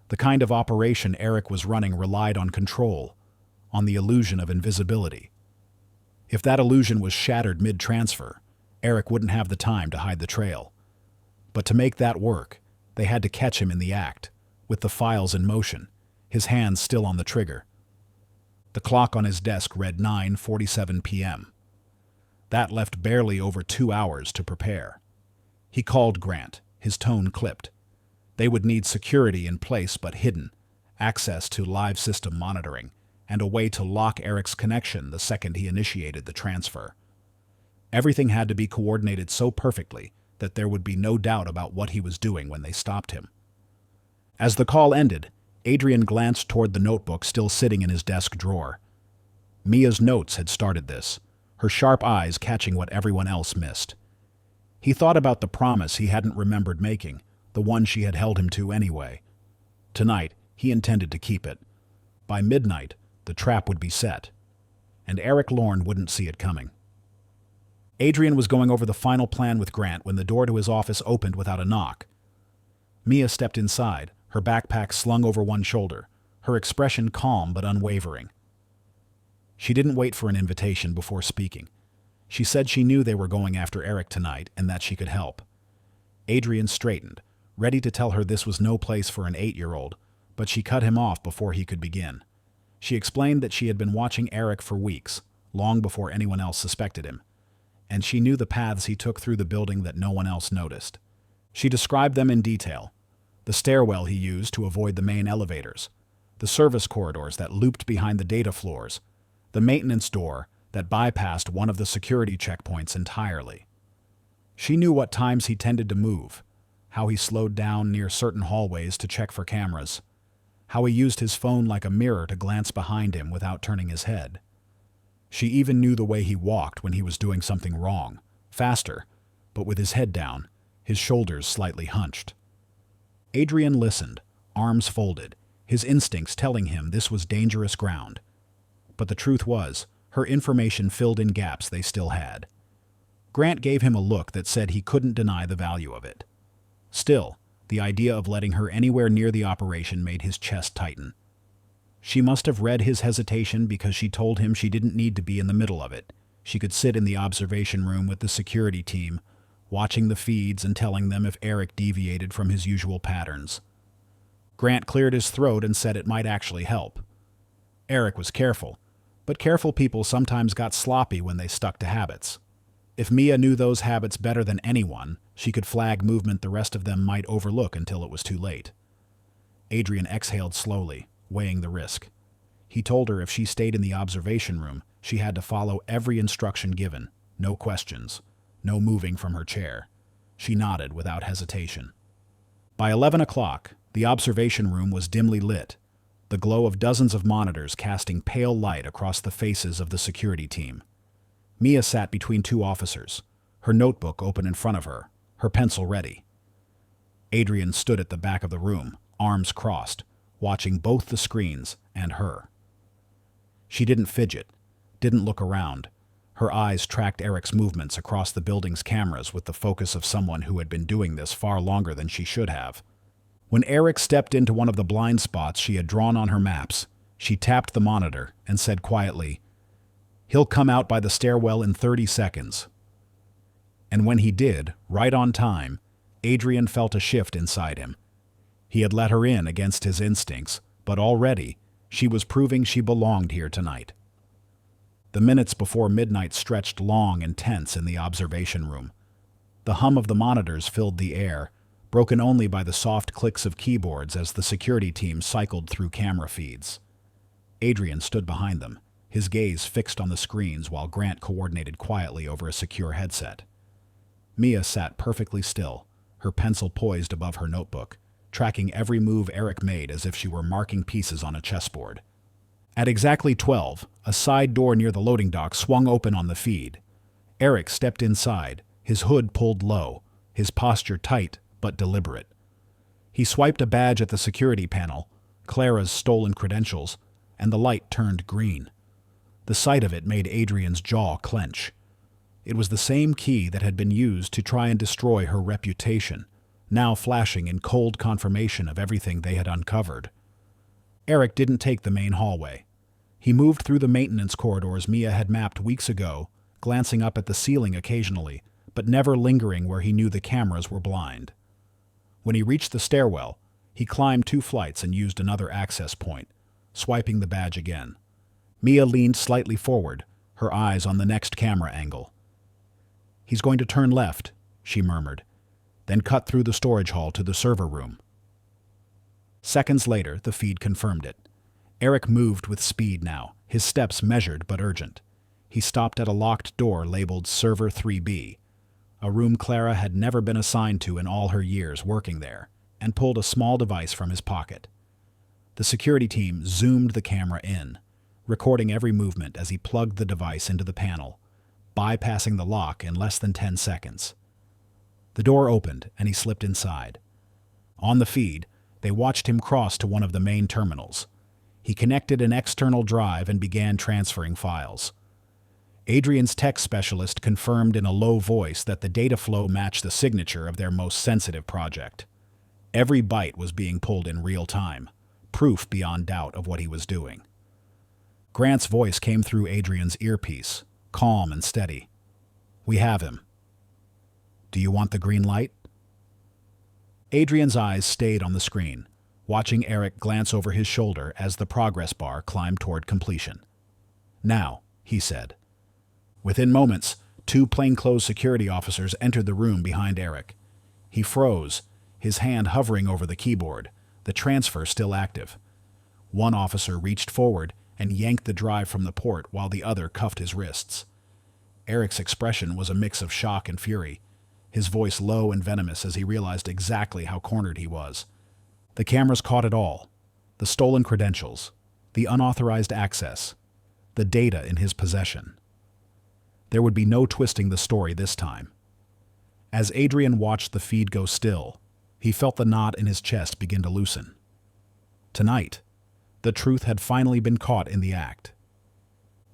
The kind of operation Eric was running relied on control, on the illusion of invisibility. If that illusion was shattered mid-transfer, Eric wouldn't have the time to hide the trail. But to make that work, they had to catch him in the act, with the files in motion, his hands still on the trigger. The clock on his desk read 9:47 p.m. That left barely over 2 hours to prepare. He called Grant, his tone clipped. They would need security in place but hidden, access to live system monitoring, and a way to lock Eric's connection the second he initiated the transfer. Everything had to be coordinated so perfectly that there would be no doubt about what he was doing when they stopped him. As the call ended, Adrian glanced toward the notebook still sitting in his desk drawer. Mia's notes had started this, her sharp eyes catching what everyone else missed. He thought about the promise he hadn't remembered making, the one she had held him to anyway. Tonight, he intended to keep it. By midnight, the trap would be set, and Eric Lorne wouldn't see it coming. Adrian was going over the final plan with Grant when the door to his office opened without a knock. Mia stepped inside, her backpack slung over one shoulder, her expression calm but unwavering. She didn't wait for an invitation before speaking. She said she knew they were going after Eric tonight and that she could help. Adrian straightened, ready to tell her this was no place for an 8-year-old, but she cut him off before he could begin. She explained that she had been watching Eric for weeks, long before anyone else suspected him, and she knew the paths he took through the building that no one else noticed. She described them in detail: the stairwell he used to avoid the main elevators, the service corridors that looped behind the data floors, the maintenance door that bypassed one of the security checkpoints entirely. She knew what times he tended to move, how he slowed down near certain hallways to check for cameras, how he used his phone like a mirror to glance behind him without turning his head. She even knew the way he walked when he was doing something wrong, faster, but with his head down, his shoulders slightly hunched. Adrian listened, arms folded, his instincts telling him this was dangerous ground. But the truth was, her information filled in gaps they still had. Grant gave him a look that said he couldn't deny the value of it. Still, the idea of letting her anywhere near the operation made his chest tighten. She must have read his hesitation because she told him she didn't need to be in the middle of it. She could sit in the observation room with the security team, watching the feeds and telling them if Eric deviated from his usual patterns. Grant cleared his throat and said it might actually help. Eric was careful, but careful people sometimes got sloppy when they stuck to habits. If Mia knew those habits better than anyone, she could flag movement the rest of them might overlook until it was too late. Adrian exhaled slowly, weighing the risk. He told her if she stayed in the observation room, she had to follow every instruction given, no questions, no moving from her chair. She nodded without hesitation. By 11 o'clock, the observation room was dimly lit, the glow of dozens of monitors casting pale light across the faces of the security team. Mia sat between two officers, her notebook open in front of her, her pencil ready. Adrian stood at the back of the room, arms crossed, watching both the screens and her. She didn't fidget, didn't look around. Her eyes tracked Eric's movements across the building's cameras with the focus of someone who had been doing this far longer than she should have. When Eric stepped into one of the blind spots she had drawn on her maps, she tapped the monitor and said quietly, "He'll come out by the stairwell in 30 seconds. And when he did, right on time, Adrian felt a shift inside him. He had let her in against his instincts, but already she was proving she belonged here tonight. The minutes before midnight stretched long and tense in the observation room. The hum of the monitors filled the air, broken only by the soft clicks of keyboards as the security team cycled through camera feeds. Adrian stood behind them, his gaze fixed on the screens while Grant coordinated quietly over a secure headset. Mia sat perfectly still, her pencil poised above her notebook, tracking every move Eric made as if she were marking pieces on a chessboard. At exactly 12, a side door near the loading dock swung open on the feed. Eric stepped inside, his hood pulled low, his posture tight but deliberate. He swiped a badge at the security panel, Clara's stolen credentials, and the light turned green. The sight of it made Adrian's jaw clench. It was the same key that had been used to try and destroy her reputation, now flashing in cold confirmation of everything they had uncovered. Eric didn't take the main hallway. He moved through the maintenance corridors Mia had mapped weeks ago, glancing up at the ceiling occasionally, but never lingering where he knew the cameras were blind. When he reached the stairwell, he climbed 2 flights and used another access point, swiping the badge again. Mia leaned slightly forward, her eyes on the next camera angle. "He's going to turn left," she murmured, then cut through the storage hall to the server room. Seconds later, the feed confirmed it. Eric moved with speed now, his steps measured but urgent. He stopped at a locked door labeled Server 3B, a room Clara had never been assigned to in all her years working there, and pulled a small device from his pocket. The security team zoomed the camera in, recording every movement as he plugged the device into the panel, bypassing the lock in less than 10 seconds. The door opened, and he slipped inside. On the feed, they watched him cross to one of the main terminals. He connected an external drive and began transferring files. Adrian's tech specialist confirmed in a low voice that the data flow matched the signature of their most sensitive project. Every byte was being pulled in real time, proof beyond doubt of what he was doing. Grant's voice came through Adrian's earpiece, calm and steady. "We have him. Do you want the green light?" Adrian's eyes stayed on the screen, watching Eric glance over his shoulder as the progress bar climbed toward completion. "Now," he said. Within moments, 2 plainclothes security officers entered the room behind Eric. He froze, his hand hovering over the keyboard, the transfer still active. One officer reached forward and yanked the drive from the port while the other cuffed his wrists. Eric's expression was a mix of shock and fury, his voice low and venomous as he realized exactly how cornered he was. The cameras caught it all: the stolen credentials, the unauthorized access, the data in his possession. There would be no twisting the story this time. As Adrian watched the feed go still, he felt the knot in his chest begin to loosen. Tonight, the truth had finally been caught in the act.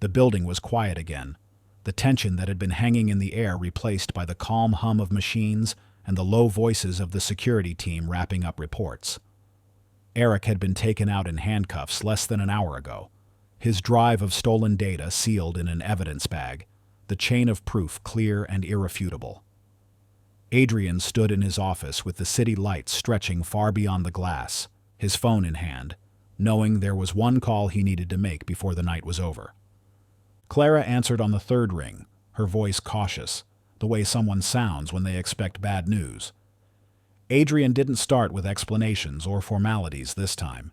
The building was quiet again, the tension that had been hanging in the air replaced by the calm hum of machines and the low voices of the security team wrapping up reports. Eric had been taken out in handcuffs less than an hour ago, his drive of stolen data sealed in an evidence bag, the chain of proof clear and irrefutable. Adrian stood in his office with the city lights stretching far beyond the glass, his phone in hand, knowing there was one call he needed to make before the night was over. Clara answered on the 3rd ring, her voice cautious, the way someone sounds when they expect bad news. Adrian didn't start with explanations or formalities this time.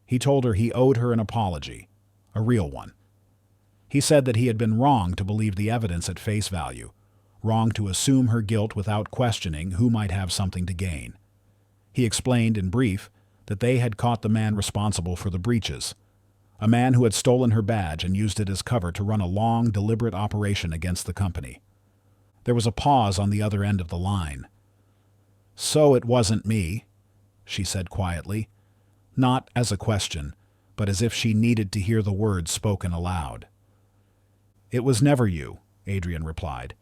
He told her he owed her an apology, a real one. He said that he had been wrong to believe the evidence at face value, wrong to assume her guilt without questioning who might have something to gain. He explained in brief that they had caught the man responsible for the breaches, a man who had stolen her badge and used it as cover to run a long, deliberate operation against the company. There was a pause on the other end of the line. "So it wasn't me," she said quietly, not as a question, but as if she needed to hear the words spoken aloud. "It was never you," Adrian replied,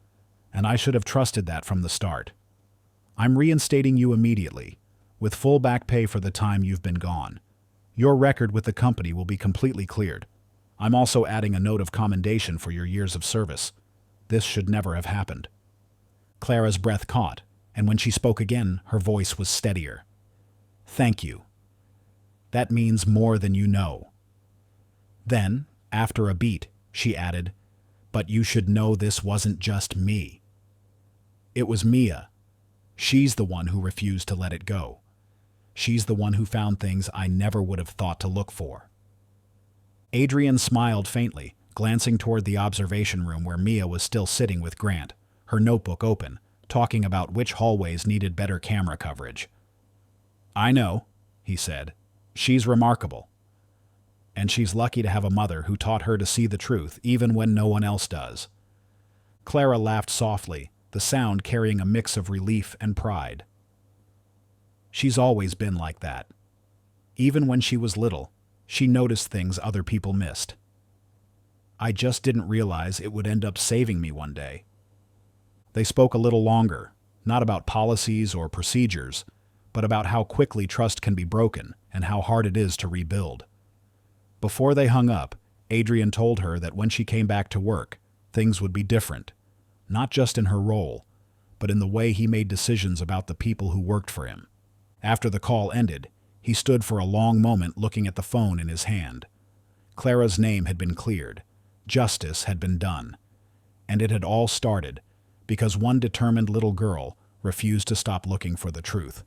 "and I should have trusted that from the start. I'm reinstating you immediately, with full back pay for the time you've been gone. Your record with the company will be completely cleared. I'm also adding a note of commendation for your years of service. This should never have happened." Clara's breath caught, and when she spoke again, her voice was steadier. "Thank you. That means more than you know." Then, after a beat, she added, "But you should know this wasn't just me. It was Mia. She's the one who refused to let it go. She's the one who found things I never would have thought to look for." Adrian smiled faintly, glancing toward the observation room where Mia was still sitting with Grant, her notebook open, talking about which hallways needed better camera coverage. "I know," he said. "She's remarkable. And she's lucky to have a mother who taught her to see the truth even when no one else does." Clara laughed softly, the sound carrying a mix of relief and pride. "She's always been like that. Even when she was little, she noticed things other people missed. I just didn't realize it would end up saving me one day." They spoke a little longer, not about policies or procedures, but about how quickly trust can be broken and how hard it is to rebuild. Before they hung up, Adrian told her that when she came back to work, things would be different, not just in her role, but in the way he made decisions about the people who worked for him. After the call ended, he stood for a long moment looking at the phone in his hand. Clara's name had been cleared. Justice had been done. And it had all started because one determined little girl refused to stop looking for the truth.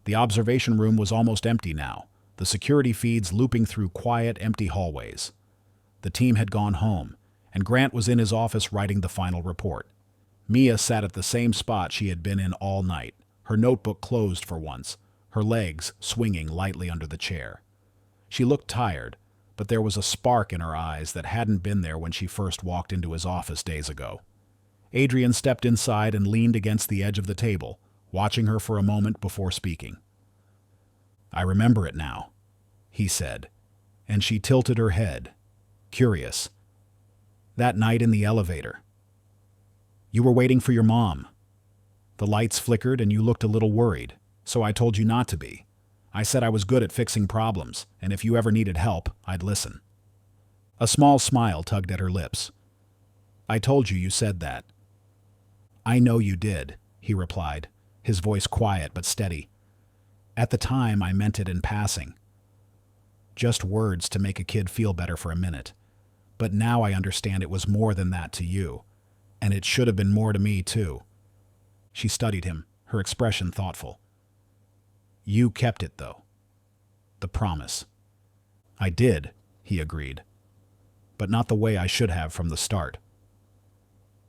The observation room was almost empty now, the security feeds looping through quiet, empty hallways. The team had gone home, and Grant was in his office writing the final report. Mia sat at the same spot she had been in all night, her notebook closed for once, her legs swinging lightly under the chair. She looked tired, but there was a spark in her eyes that hadn't been there when she first walked into his office days ago. Adrian stepped inside and leaned against the edge of the table, watching her for a moment before speaking. "I remember it now," he said, and she tilted her head, curious. "That night in the elevator. You were waiting for your mom. The lights flickered and you looked a little worried, so I told you not to be. I said I was good at fixing problems, and if you ever needed help, I'd listen." A small smile tugged at her lips. "I told you said that." "I know you did," he replied, his voice quiet but steady. "At the time, I meant it in passing. Just words to make a kid feel better for a minute. But now I understand it was more than that to you, and it should have been more to me, too." She studied him, her expression thoughtful. "You kept it, though. The promise." "I did," he agreed. "But not the way I should have from the start.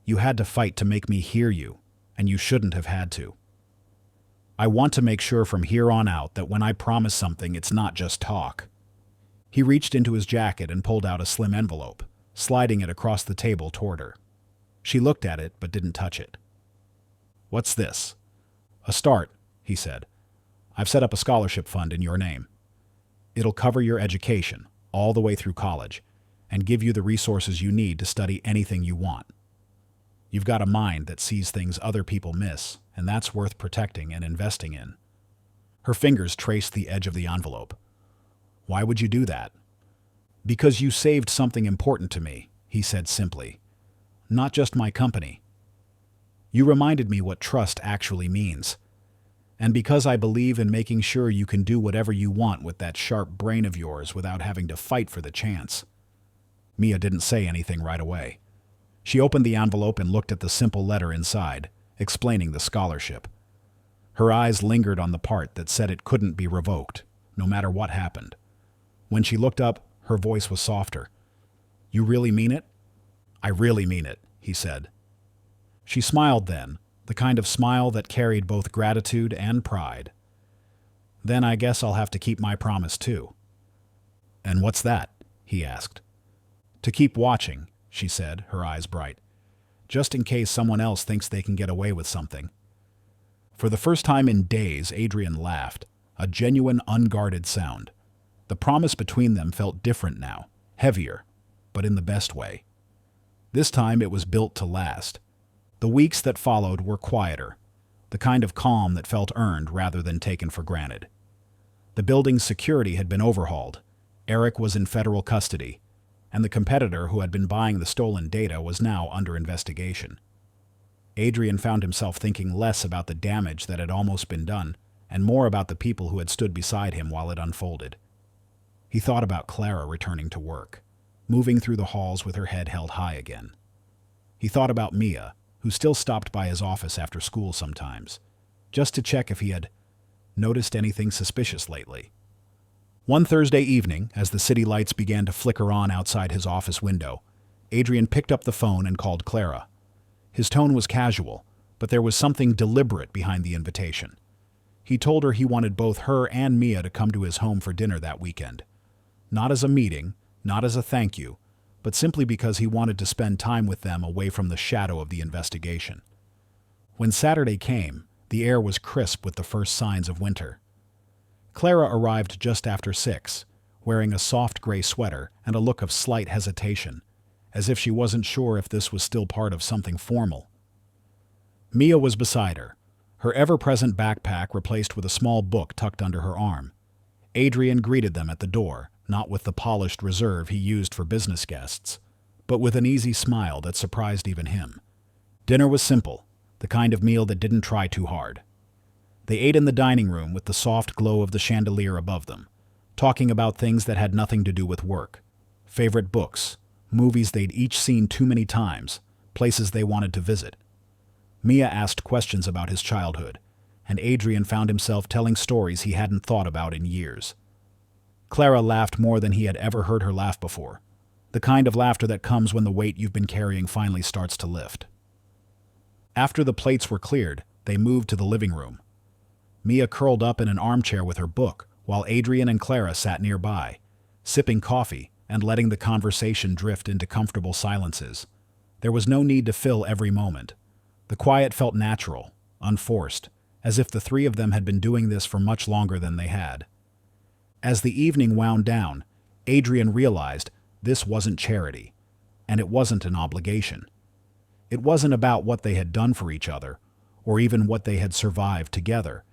You had to fight to make me hear you, and you shouldn't have had to. I want to make sure from here on out that when I promise something, it's not just talk." He reached into his jacket and pulled out a slim envelope, sliding it across the table toward her. She looked at it but didn't touch it. "What's this?" "A start," he said. "I've set up a scholarship fund in your name. It'll cover your education, all the way through college, and give you the resources you need to study anything you want. You've got a mind that sees things other people miss, and that's worth protecting and investing in." Her fingers traced the edge of the envelope. "Why would you do that?" "Because you saved something important to me," he said simply. "Not just my company. You reminded me what trust actually means. And because I believe in making sure you can do whatever you want with that sharp brain of yours without having to fight for the chance." Mia didn't say anything right away. She opened the envelope and looked at the simple letter inside, explaining the scholarship. Her eyes lingered on the part that said it couldn't be revoked, no matter what happened. When she looked up, her voice was softer. "You really mean it?" "I really mean it," he said. She smiled then, the kind of smile that carried both gratitude and pride. "Then I guess I'll have to keep my promise too." "And what's that?" he asked. "To keep watching," she said, her eyes bright. "Just in case someone else thinks they can get away with something." For the first time in days, Adrian laughed, a genuine, unguarded sound. The promise between them felt different now, heavier, but in the best way. This time it was built to last. The weeks that followed were quieter, the kind of calm that felt earned rather than taken for granted. The building's security had been overhauled. Eric was in federal custody, and the competitor who had been buying the stolen data was now under investigation. Adrian found himself thinking less about the damage that had almost been done, and more about the people who had stood beside him while it unfolded. He thought about Clara returning to work, moving through the halls with her head held high again. He thought about Mia, who still stopped by his office after school sometimes, just to check if he had noticed anything suspicious lately. One Thursday evening, as the city lights began to flicker on outside his office window, Adrian picked up the phone and called Clara. His tone was casual, but there was something deliberate behind the invitation. He told her he wanted both her and Mia to come to his home for dinner that weekend. Not as a meeting, not as a thank you, but simply because he wanted to spend time with them away from the shadow of the investigation. When Saturday came, the air was crisp with the first signs of winter. Clara arrived just after 6, wearing a soft gray sweater and a look of slight hesitation, as if she wasn't sure if this was still part of something formal. Mia was beside her, her ever-present backpack replaced with a small book tucked under her arm. Adrian greeted them at the door, not with the polished reserve he used for business guests, but with an easy smile that surprised even him. Dinner was simple, the kind of meal that didn't try too hard. They ate in the dining room with the soft glow of the chandelier above them, talking about things that had nothing to do with work. Favorite books, movies they'd each seen too many times, places they wanted to visit. Mia asked questions about his childhood, and Adrian found himself telling stories he hadn't thought about in years. Clara laughed more than he had ever heard her laugh before, the kind of laughter that comes when the weight you've been carrying finally starts to lift. After the plates were cleared, they moved to the living room. Mia curled up in an armchair with her book, while Adrian and Clara sat nearby, sipping coffee and letting the conversation drift into comfortable silences. There was no need to fill every moment. The quiet felt natural, unforced, as if the three of them had been doing this for much longer than they had. As the evening wound down, Adrian realized this wasn't charity, and it wasn't an obligation. It wasn't about what they had done for each other, or even what they had survived together.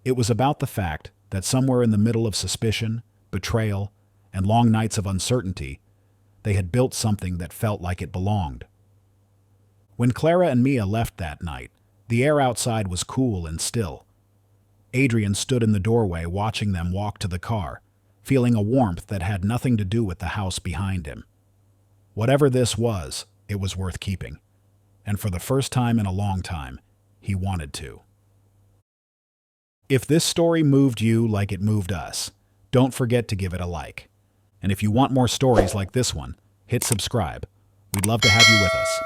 It was about the fact that somewhere in the middle of suspicion, betrayal, and long nights of uncertainty, they had built something that felt like it belonged. When Clara and Mia left that night, the air outside was cool and still. Adrian stood in the doorway watching them walk to the car, feeling a warmth that had nothing to do with the house behind him. Whatever this was, it was worth keeping. And for the first time in a long time, he wanted to. If this story moved you like it moved us, don't forget to give it a like. And if you want more stories like this one, hit subscribe. We'd love to have you with us.